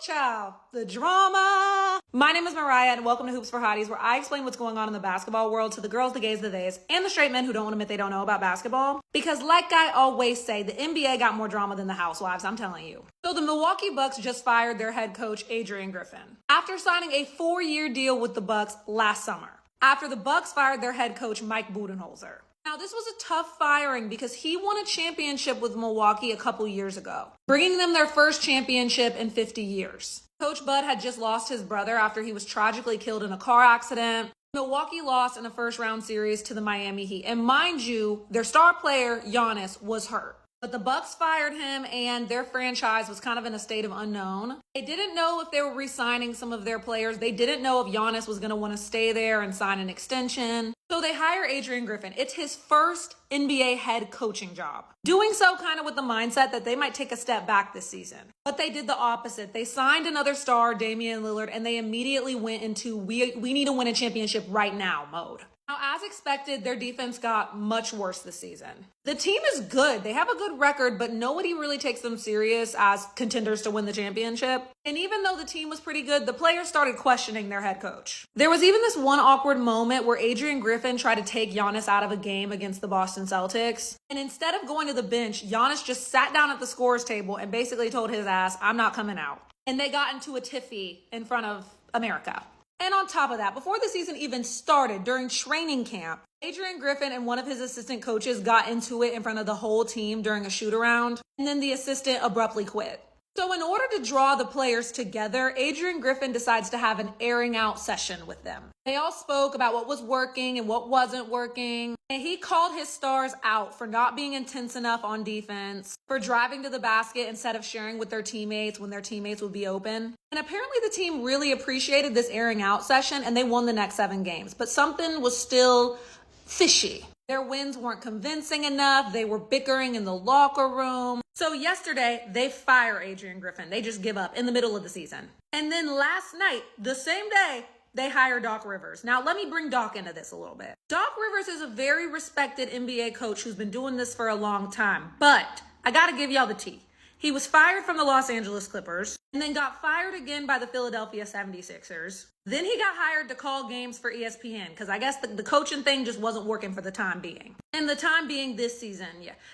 Ciao, the drama. My name is Mariah and welcome to Hoops for Hotties, where I explain what's going on in the basketball world to the girls, the gays, the theys, and the straight men who don't want to admit they don't know about basketball. Because like I always say, the NBA got more drama than the housewives, I'm telling you. So the Milwaukee Bucks just fired their head coach, Adrian Griffin, after signing a 4-year deal with the Bucks last summer, after the Bucks fired their head coach, Mike Budenholzer. Now, this was a tough firing because he won a championship with Milwaukee a couple years ago, bringing them their first championship in 50 years. Coach Bud had just lost his brother after he was tragically killed in a car accident. Milwaukee lost in a first-round series to the Miami Heat. And mind you, their star player, Giannis, was hurt. But the Bucks fired him and their franchise was kind of in a state of unknown. They didn't know if they were re-signing some of their players. They didn't know if Giannis was going to want to stay there and sign an extension. So they hire Adrian Griffin. It's his first NBA head coaching job. Doing so kind of with the mindset that they might take a step back this season. But they did the opposite. They signed another star, Damian Lillard, and they immediately went into we need to win a championship right now mode. Now, as expected, their defense got much worse this season. The team is good. They have a good record, but nobody really takes them serious as contenders to win the championship. And even though the team was pretty good, the players started questioning their head coach. There was even this one awkward moment where Adrian Griffin tried to take Giannis out of a game against the Boston Celtics. And instead of going to the bench, Giannis just sat down at the scorer's table and basically told his ass, "I'm not coming out." And they got into a tiffy in front of America. And on top of that, before the season even started, during training camp, Adrian Griffin and one of his assistant coaches got into it in front of the whole team during a shoot-around, and then the assistant abruptly quit. So in order to draw the players together, Adrian Griffin decides to have an airing out session with them. They all spoke about what was working and what wasn't working, and he called his stars out for not being intense enough on defense, for driving to the basket instead of sharing with their teammates when their teammates would be open. And apparently the team really appreciated this airing out session, and they won the next 7 games. But something was still fishy. Their wins weren't convincing enough. They were bickering in the locker room. So yesterday, they fire Adrian Griffin. They just give up in the middle of the season. And then last night, the same day, they hire Doc Rivers. Now, let me bring Doc into this a little bit. Doc Rivers is a very respected NBA coach who's been doing this for a long time. But I got to give y'all the tea. He was fired from the Los Angeles Clippers and then got fired again by the Philadelphia 76ers. Then he got hired to call games for ESPN because I guess the coaching thing just wasn't working for the time being. And the time being this season,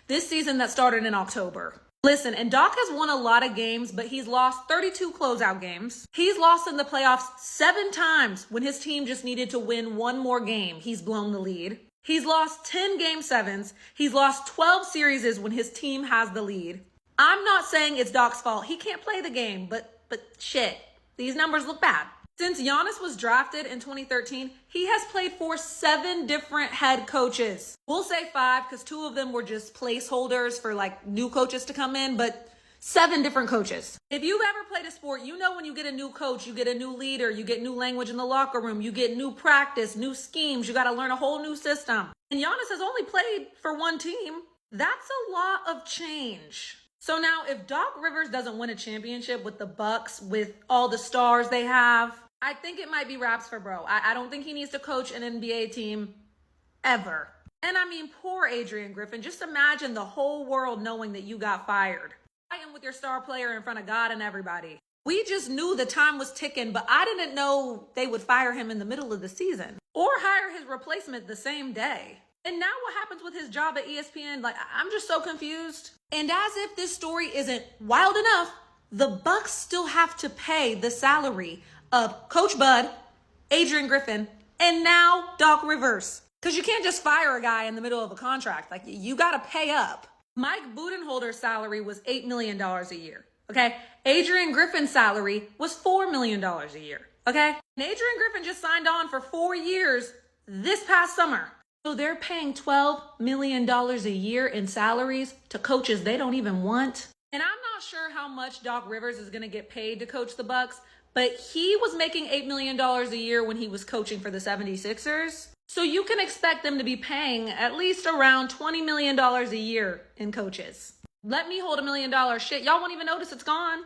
this season that started in October. Listen, and Doc has won a lot of games, but he's lost 32 closeout games. He's lost in the playoffs 7 times when his team just needed to win one more game. He's blown the lead. He's lost 10 game 7s. He's lost 12 series when his team has the lead. I'm not saying it's Doc's fault. He can't play the game, but shit, these numbers look bad. Since Giannis was drafted in 2013, he has played for 7 different head coaches. We'll say 5 because 2 of them were just placeholders for like new coaches to come in, but 7 different coaches. If you've ever played a sport, you know when you get a new coach, you get a new leader, you get new language in the locker room, you get new practice, new schemes, you got to learn a whole new system. And Giannis has only played for 1 team. That's a lot of change. So now if Doc Rivers doesn't win a championship with the Bucks, with all the stars they have, I think it might be wraps for bro. I don't think he needs to coach an NBA team ever. And I mean, poor Adrian Griffin. Just imagine the whole world knowing that you got fired. Fighting with your star player in front of God and everybody. We just knew the time was ticking, but I didn't know they would fire him in the middle of the season or hire his replacement the same day. And now what happens with his job at ESPN? Like, I'm just so confused. And as if this story isn't wild enough, the Bucks still have to pay the salary of Coach Bud, Adrian Griffin, and now Doc Rivers. Because you can't just fire a guy in the middle of a contract. Like, you got to pay up. Mike Budenholzer's salary was $8 million a year. Okay? Adrian Griffin's salary was $4 million a year. Okay? And Adrian Griffin just signed on for 4 years this past summer. So they're paying $12 million a year in salaries to coaches they don't even want. And I'm not sure how much Doc Rivers is going to get paid to coach the Bucks, but he was making $8 million a year when he was coaching for the 76ers. So you can expect them to be paying at least around $20 million a year in coaches. Let me hold $1 million. Shit, y'all won't even notice it's gone.